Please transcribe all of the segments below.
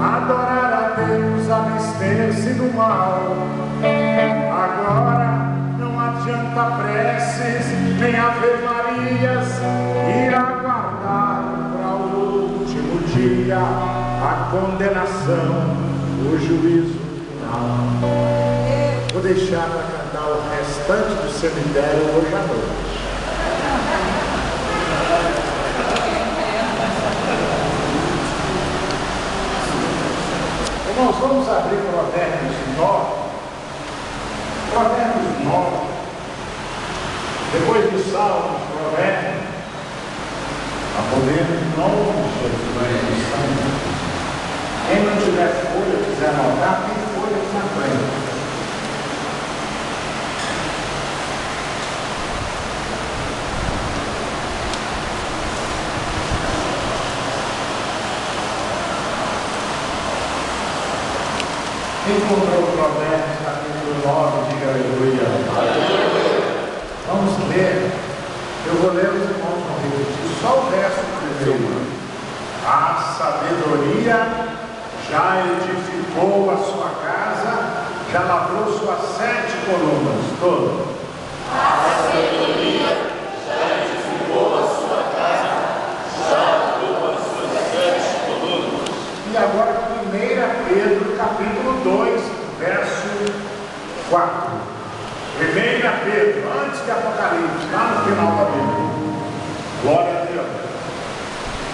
adorar a Deus, abster-se do mal. Agora não adianta preces, nem Ave Marias, ir aguardar para o último dia a condenação, o juízo final. Vou deixar para cantar o restante do cemitério hoje à noite. Irmãos, vamos abrir Provérbios 9. Provérbios 9. Depois dos Salmos, Provérbios. A poder de novo, Jesus Santo. Quem não tiver folha, quiser anotar, tem folha aqui na frente. Quem encontrou o Provérbios capítulo 9, diga aleluia. Vamos ler. Eu vou ler os irmãos vão repetir só o verso primeiro. A sabedoria já edificou a sua casa, já lavrou suas 7 colunas. Todas. A sabedoria já edificou a sua casa, já lavrou as suas 7 colunas. E agora 1 Pedro capítulo 2, verso 4. 1 Pedro, antes de Apocalipse, lá no final da Bíblia. Glória a Deus.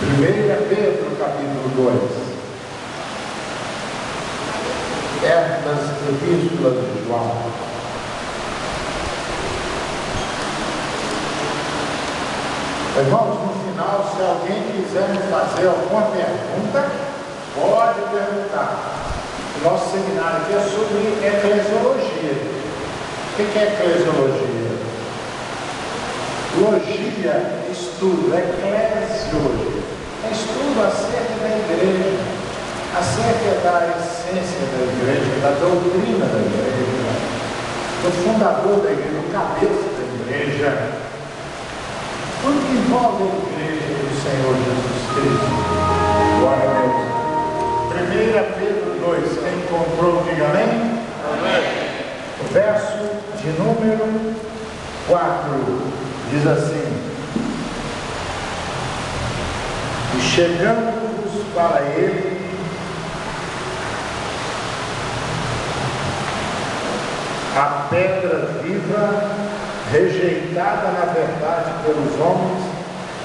1 Pedro capítulo 2. É das epístolas de João. Irmãos, no final, se alguém quiser me fazer alguma pergunta, pode perguntar. O nosso seminário aqui é sobre eclesiologia. O que é eclesiologia? Logia é estudo, eclesiologia é estudo acerca da igreja, acerca da essência da igreja, da doutrina da igreja, do fundador da igreja, do cabeça da igreja, tudo que envolve a igreja do Senhor Jesus Cristo. Glória a Deus. 1 Pedro 2, quem comprou, diga amém? Amém. O verso de número 4 diz assim: e chegando-vos para ele, a pedra viva, rejeitada na verdade pelos homens,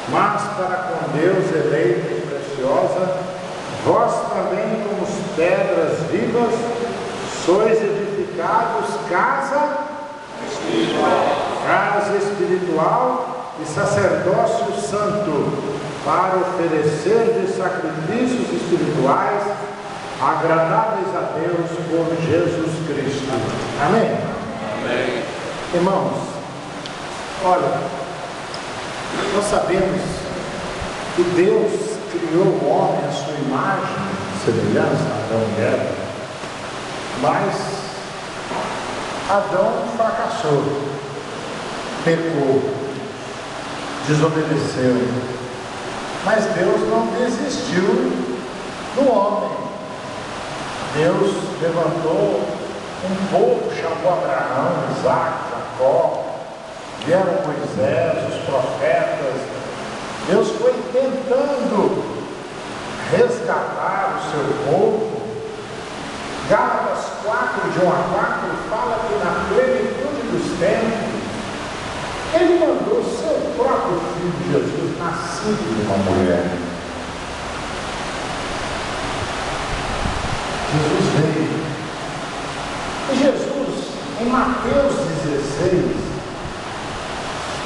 mas para com Deus eleita e preciosa, vós também, como pedras vivas, sois edificados casa espiritual e sacerdócio santo, para oferecer de sacrifícios espirituais agradáveis a Deus por Jesus Cristo. Amém? Amém. Irmãos, olha, nós sabemos que Deus criou o homem à sua imagem, semelhança a Adão e Eva, mas Adão fracassou, pecou, desobedeceu, mas Deus não desistiu do homem. Deus levantou um povo, chamou Abraão, Isaac, Jacó, vieram Moisés, os profetas. Deus foi tentando resgatar o seu povo. Gálatas 4, de 1 a 4, fala que na plenitude dos tempos, ele mandou seu próprio filho Jesus, nascido de uma mulher. Jesus veio. E Jesus, em Mateus 16,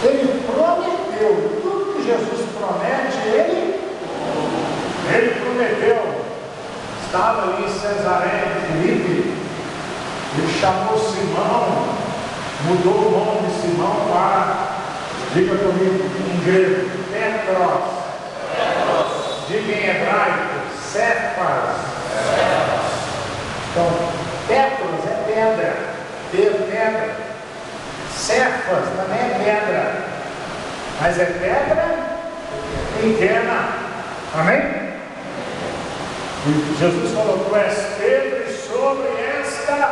ele prometeu, tudo que Jesus promete, ele prometeu. Estava ali em Cesareia de Filipe, ele chamou Simão, mudou o nome de Simão para, diga comigo em grego, Petros, diga em hebraico, Cefas. Então, Petros é pedra, pedra. Cefas também é pedra, mas é pedra pequena. Amém? E Jesus falou: tu és Pedro, e sobre esta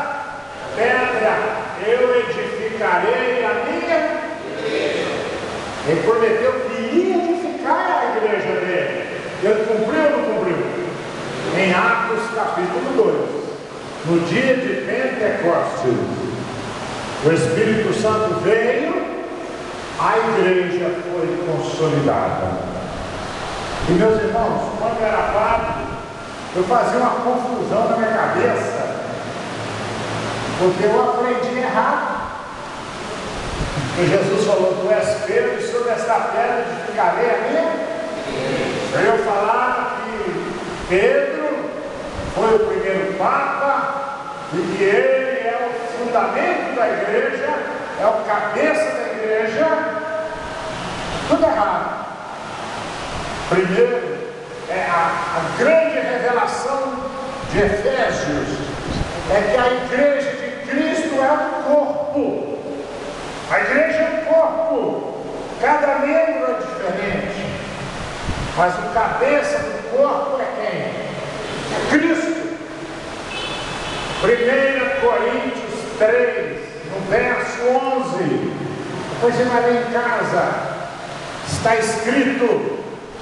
pedra eu edificarei a minha igreja. Ele prometeu que ia edificar a igreja dele. Ele cumpriu ou não cumpriu? Em Atos capítulo 2, no dia de Pentecostes, o Espírito Santo veio, a igreja foi consolidada. E meus irmãos, quando eu era padre, eu fazia uma confusão na minha cabeça, porque eu aprendi errado. E Jesus falou: tu és Pedro, e sobre esta pedra edificarei a minha igreja. Aí eu falava que Pedro foi o primeiro Papa, e que ele é o fundamento da igreja, é o cabeça da igreja. Tudo errado. Primeiro, a grande revelação de Efésios é que a igreja de Cristo é um corpo. A igreja é um corpo. Cada membro é diferente. Mas o cabeça do corpo é quem? É Cristo. 1 Coríntios 3, no verso 11. Depois de Maria em casa, está escrito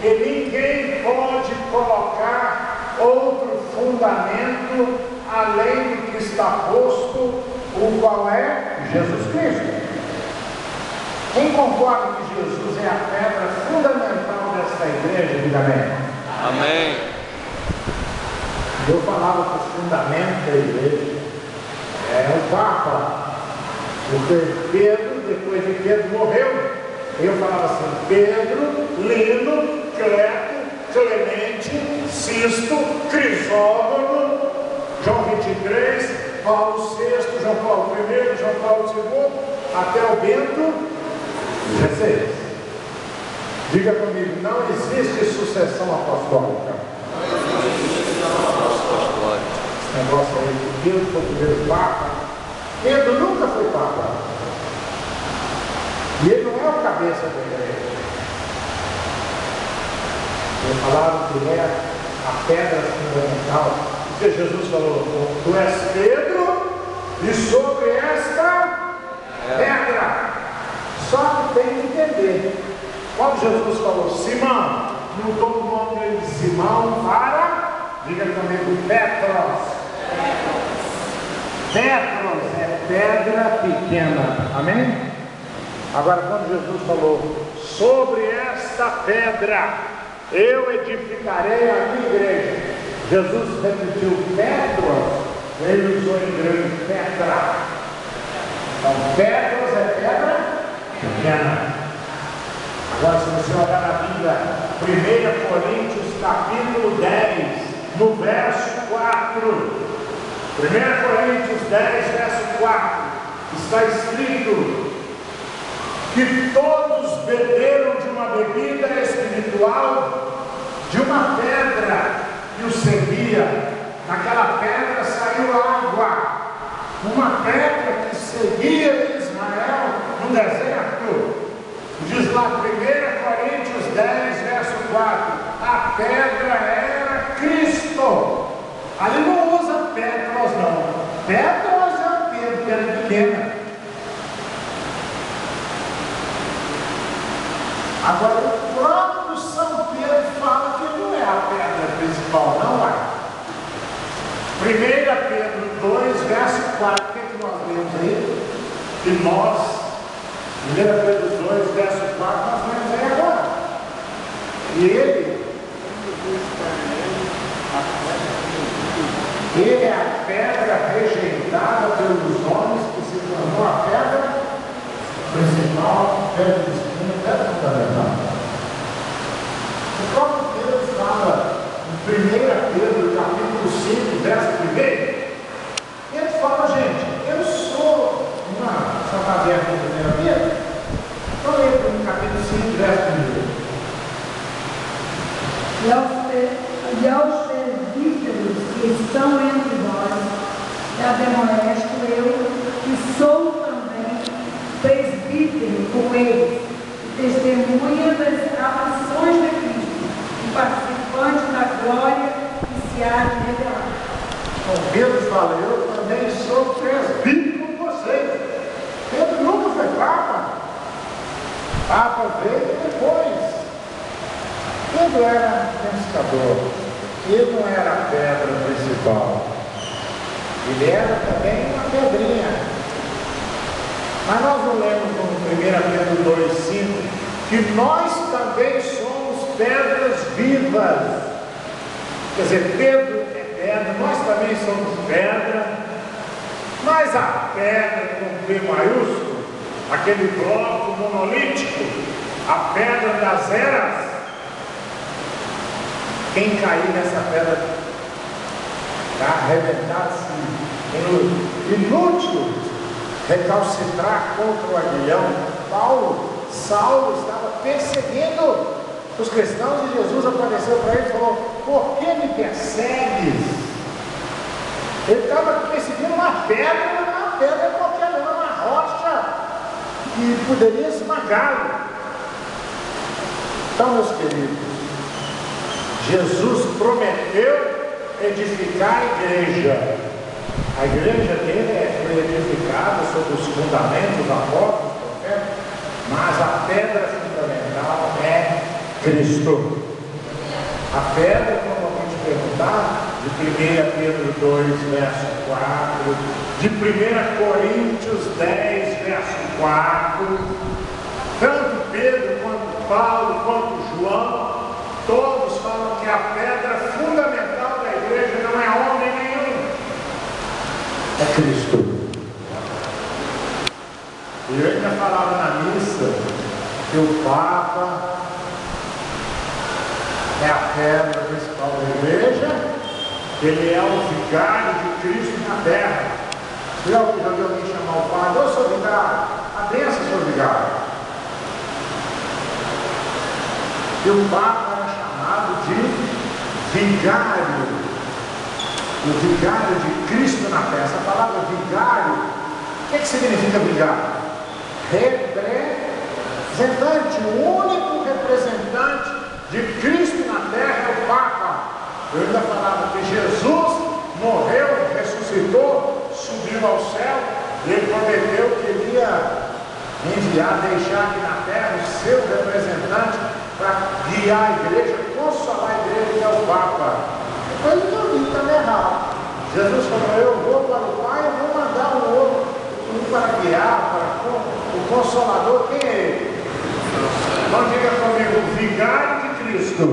que ninguém pode colocar outro fundamento além do que está posto, o qual é Jesus Cristo. Quem concorda que Jesus é a pedra fundamental desta igreja, diga amém. Amém. Eu falava que o fundamento da igreja é o Papa, porque Pedro, depois de Pedro, morreu. Eu falava assim: Pedro, Lino, Cleto, Clemente, Sisto, Crisógono, João 23, Paulo VI, João Paulo I, João Paulo II, até o Bento XVI. Diga comigo: não existe sucessão apostólica. Esse negócio aí de Pedro foi o primeiro Papa. Pedro nunca foi Papa. E ele não é o cabeça da igreja. Eu falava que ele é a pedra fundamental. Porque Jesus falou: tu és Pedro, e sobre esta pedra. Só que tem que entender. Quando Jesus falou Simão, mudou o nome dele de Simão para, diga comigo, Petros. Petros é pedra pequena. Amém? Agora, quando Jesus falou: sobre esta pedra eu edificarei a minha igreja, Jesus repetiu Petros, ele usou em grego Petra. Então, Petros é pedra pequena. Agora, se você olhar na Bíblia, 1 Coríntios capítulo 10, no verso 4, 1 Coríntios 10, verso 4, está escrito que todos beberam de uma bebida espiritual, de uma pedra que os seguia. Naquela pedra saiu água, uma pedra que seguia Israel no deserto. Diz lá 1 Coríntios 10, verso 4, a pedra era Cristo. Ali não usa Petros não. Petros é uma pedra pequena. Agora, o próprio São Pedro fala que não é a pedra principal, não é. 1 Pedro 2, verso 4, o que nós lemos aí? Que nós, 1 Pedro 2, verso 4, nós lemos aí agora. E ele é a pedra rejeitada pelos homens, que se tornou a pedra principal, pedra de espinho, pedra fundamental. O próprio Pedro fala em 1 Pedro, capítulo 5, verso 1. Ele fala: gente, eu sou uma salvadeira de 1 Pedro. Então, ele no capítulo 5, verso 1. E aos presbíteros que estão entre vós, ademoesto eu, que sou também presbítero com eles, testemunha das aflições de Cristo, e participante da glória que se há verdade. Então Pedro fala, eu também sou presbítero com vocês. Pedro nunca foi papa. Papa veio depois. Pedro era pescador. Ele não era a pedra principal. Ele era também uma pedrinha. Mas nós não lemos no 1 Pedro 2,5 que nós também somos pedras vivas. Quer dizer, Pedro é pedra, nós também somos pedra, mas a pedra com P maiúsculo, aquele bloco monolítico, a pedra das eras, quem cair nessa pedra está arrebentado, inútil recalcitrar contra o aguilhão. Saulo estava perseguindo os cristãos e Jesus apareceu para ele e falou: por que me persegues? Ele estava perseguindo uma pedra qualquer, uma rocha que poderia esmagá-lo. Então, meus queridos, Jesus prometeu edificar a igreja. A igreja dele foi edificada sobre os fundamentos, apóstolos, profetas, mas a pedra fundamental é Cristo. A pedra, como eu vou te perguntar, de 1 Pedro 2, verso 4, de 1 Coríntios 10, verso 4, tanto Pedro, quanto Paulo, quanto João, todos falam que a pedra fundamental da igreja não é homem nenhum, é Cristo. E eu ainda falava na missa que o Papa é a pedra principal da igreja, ele é o vigário de Cristo na terra. Já ouviu alguém chamar o padre: eu sou vigário, a benção, sou vigário. E o Papa era chamado de vigário, o vigário de Cristo na terra. Essa palavra vigário, o que significa vigário? Representante, o único representante de Cristo na terra é o Papa. Eu ainda falava que Jesus morreu, ressuscitou, subiu ao céu, e ele prometeu que ele ia enviar, deixar aqui na terra o seu representante para guiar a igreja, consolar a igreja, que é o Papa. Depois ele estava errado. Jesus falou: eu vou para o Pai e vou mandar um outro para guiar, para o Consolador. Quem é ele? Então diga comigo: o vigário de Cristo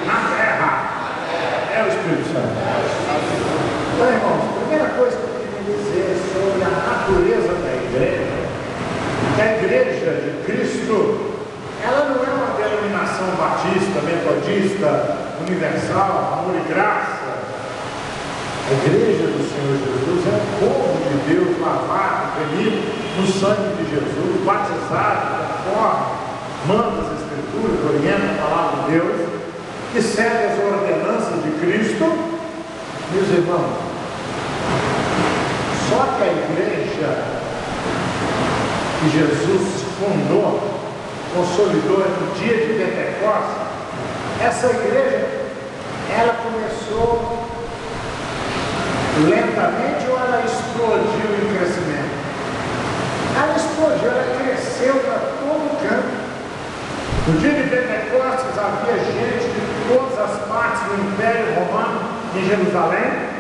na terra é o Espírito Santo. Então, irmãos, a primeira coisa que eu queria dizer sobre a natureza da igreja, que a igreja de Cristo, ela não é uma denominação batista, metodista, universal, amor e graça. A igreja do Senhor Jesus é o povo de Deus, lavado, remido no sangue de Jesus, batizado conforme manda as Escrituras, orienta a palavra de Deus, que segue as ordenanças de Cristo. Meus irmãos, só que a igreja que Jesus fundou, consolidou no dia de Pentecostes, essa igreja, ela começou lentamente ou ela explodiu em crescimento? Ela explodiu, ela cresceu para todo canto. No dia de Pentecostes havia gente de todas as partes do Império Romano em Jerusalém.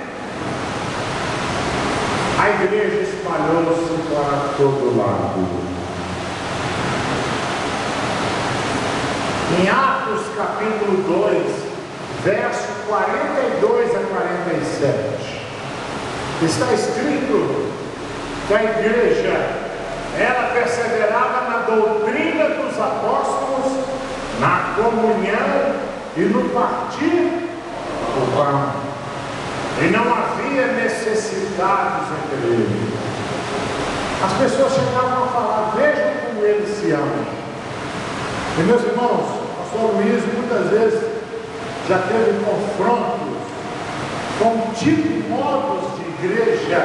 A igreja espalhou-se para todo lado. Em Atos capítulo 2, verso 42 a 47, está escrito que a igreja, ela perseverava na doutrina dos apóstolos, na comunhão e no partir do pão. E não havia necessidades entre eles. As pessoas chegavam a falar: vejam como eles se amam. E meus irmãos, o pastor Luiz muitas vezes já teve confrontos com tipo de modos de igreja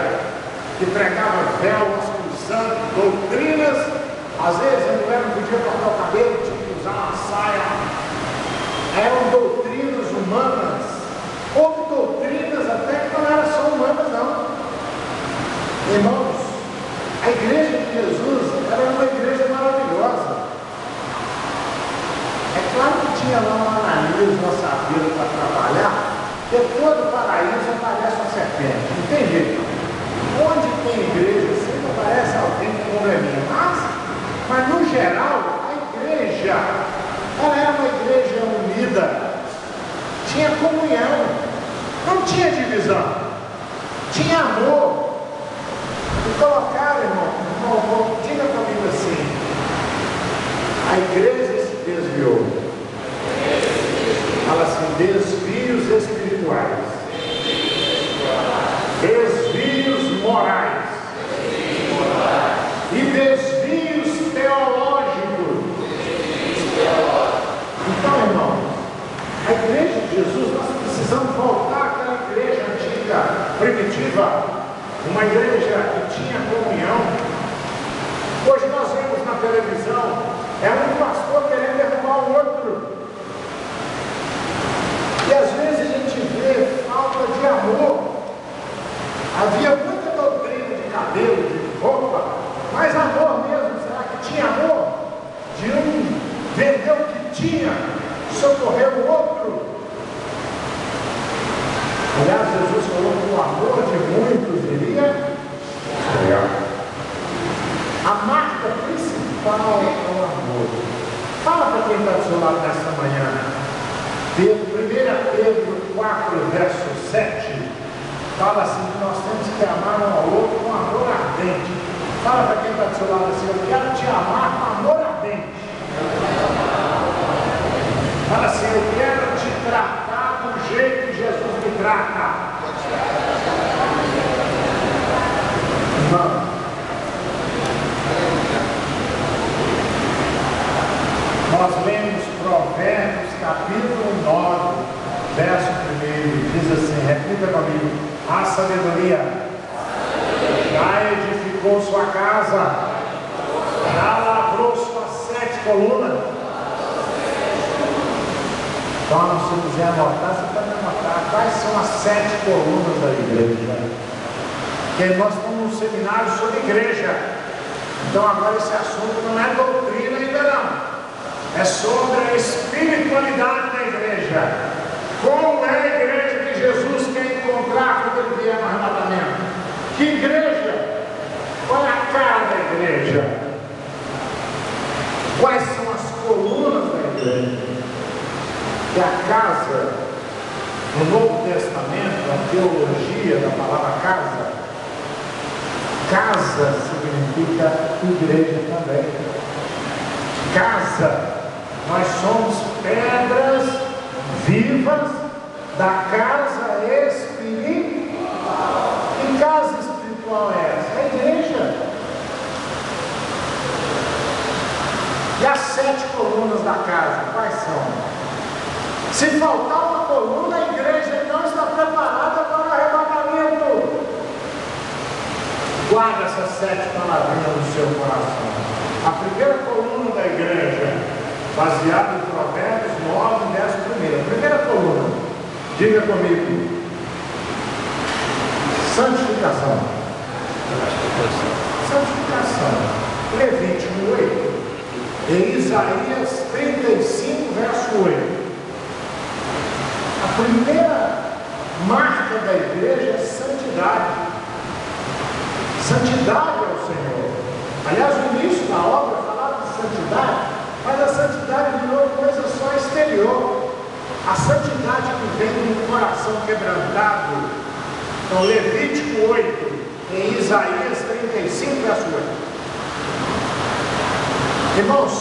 que pregava véus, cruzando, doutrinas. Às vezes a mulher não podia cortar o cabelo, tinha que usar uma saia. Eram doutrinas humanas. Houve doutrinas Irmãos, a igreja de Jesus era uma igreja maravilhosa. É claro que tinha lá uma Ananias, uma Safira para trabalhar, porque todo paraíso aparece uma serpente. Não tem jeito. Onde tem igreja, sempre aparece alguém com probleminha. Mas no geral, a igreja, ela era uma igreja unida. Tinha comunhão. Não tinha divisão. Tinha amor. E colocaram, irmão, diga comigo assim, a igreja se desviou. Fala assim, desvios espirituais, desvios morais e desvios teológicos. Então, irmão, a igreja de Jesus, nós precisamos voltar àquela igreja antiga, primitiva, uma igreja que tinha comunhão. Hoje nós vemos na televisão, é um pastor querendo derrubar o outro. E às vezes a gente vê falta de amor. Havia muita doutrina de cabelo, de roupa, mas amor mesmo, será que tinha amor? De um vender o que tinha, socorrer o outro. Aliás, Jesus falou que o amor de muitos iria esfriar. A marca principal é o amor. Fala para quem está do seu lado nesta manhã. 1 Pedro 4, verso 7, fala assim que nós temos que amar um ao outro com amor ardente. Fala para quem está do seu lado assim, eu quero te amar com amor ardente. Fala assim, eu quero te tratar do jeito que Jesus me trata. Irmão, nós lemos Provérbios capítulo 9, verso 1, diz assim, repita comigo, a sabedoria já edificou sua casa, já lavrou suas 7 colunas. Então, se quiser anotar, você pode anotar quais são as 7 colunas da igreja. Porque nós estamos num seminário sobre igreja. Então agora esse assunto não é doutrina ainda não. É sobre a espiritualidade da igreja. Como é a igreja que Jesus quer encontrar quando ele vier no arrebatamento? Que igreja? Qual é a cara da igreja? Quais são as colunas da igreja? Que a casa, no Novo Testamento, a teologia da palavra casa significa igreja também. Casa, nós somos pedras vivas da casa espiritual. Que casa espiritual é essa? A igreja. E as 7 colunas da casa, quais são? Se faltar uma coluna, a igreja não está preparada para o arrebatamento. Guarda essas 7 palavrinhas no seu coração. A primeira coluna da igreja, baseada em Provérbios 9, verso 1. A primeira coluna, diga comigo, santificação. Santificação. Levítico 8 e Isaías 35, verso 8. A primeira marca da igreja é santidade. Santidade ao Senhor. Aliás, o início da obra falava de santidade, mas a santidade virou coisa só exterior. A santidade que vem do coração quebrantado. Então, Levítico 8 e Isaías 35, verso 8. Irmãos,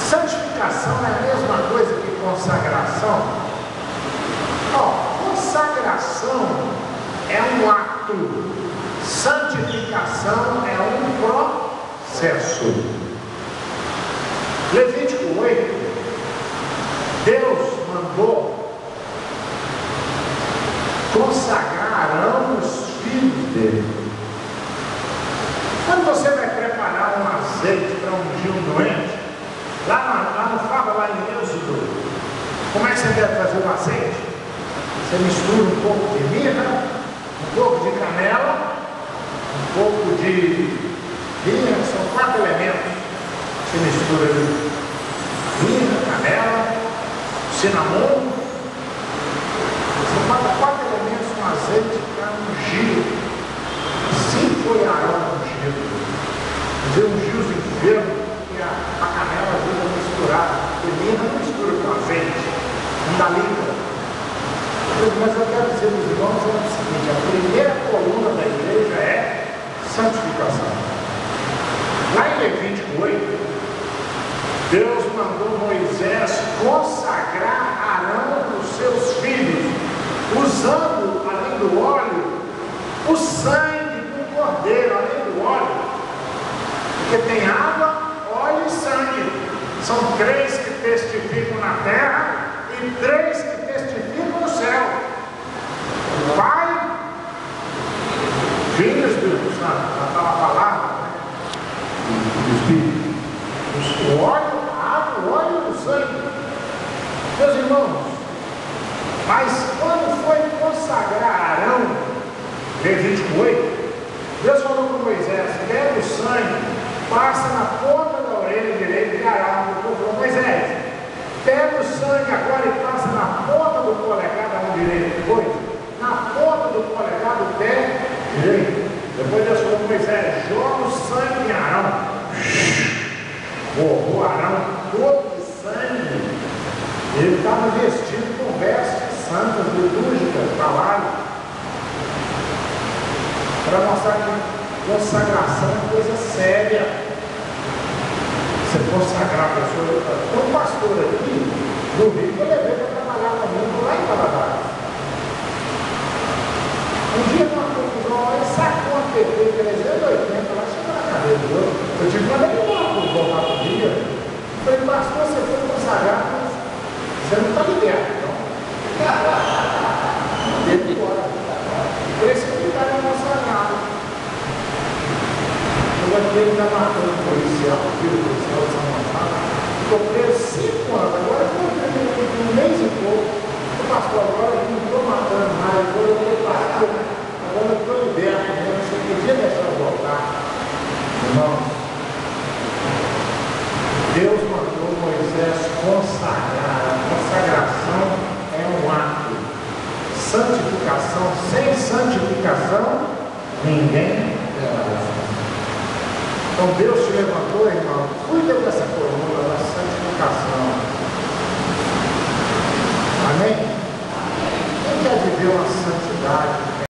santificação é a mesma coisa que consagração. Consagração é um ato, santificação é um processo. Levítico 8, Deus mandou consagrar Arão os filhos dele. Quando você vai preparar um azeite para ungir um doente, lá no Fábio, lá em Êxodo, como é que você deve fazer o azeite? Você mistura um pouco de mirra, um pouco de canela, um pouco de mirra, são 4 elementos que mistura ali. Mirra, canela, cinnamon. São 4 elementos com azeite para ungir. Assim foi Arão ungido. Dizer ungiu os enfermos, e a canela ajuda a misturar. Porque mirra não mistura com azeite, não dá língua. Mas eu quero dizer para os irmãos o seguinte: a primeira coluna da igreja é santificação. Lá em Levítico 8, Deus mandou Moisés consagrar Arão e os seus filhos, usando, além do óleo, o sangue do cordeiro, além do óleo. Porque tem água, óleo e sangue. São 3 que testificam na terra e 3 que testificam no céu. O Pai, Filho e Espírito Santo. Já estava a palavra, né? O Espírito. O óleo, a água, o óleo e o sangue. Meus irmãos, mas quando foi consagrar Arão, Levítico 8, Deus falou com Moisés: pega o sangue, passa na ponta da orelha direita de Arão. Deus falou: Moisés, pega o sangue agora e passa na ponta do polegar da mão direita. Depois, na ponta do polegar do pé direito. Depois Deus falou com Moisés: joga o sangue em Arão. O Arão todo de sangue. Ele estava vestido com vestes santas, litúrgicas, trabalho. Para mostrar que consagração é coisa séria. Você consagrar a pessoa. Tem um pastor aqui do Rio que eu levei para trabalhar comigo lá em Valadares. Um dia numa confusão, ele sacou uma TV 380 lá, chegou na cabeça do outro. Eu tive que mandar ele voltar para o dia. Eu falei: pastor, você foi consagrado, mas você não está liberto, não. Ele embora. Por isso que ele está consagrado. Ele está matando o policial, o filho do policial de São Gonçalo. Ficou preso 5 anos, agora ficou preso 1 mês e pouco. O pastor, agora eu não estou matando mais, agora eu estou parado, agora eu estou liberto mesmo. Você podia deixar eu voltar. Irmãos, Deus mandou Moisés consagrar. A consagração é um ato. Santificação, sem santificação, ninguém terá. Então Deus te levantou, irmão, cuida dessa coluna da santificação. Amém? Quem quer viver uma santificação?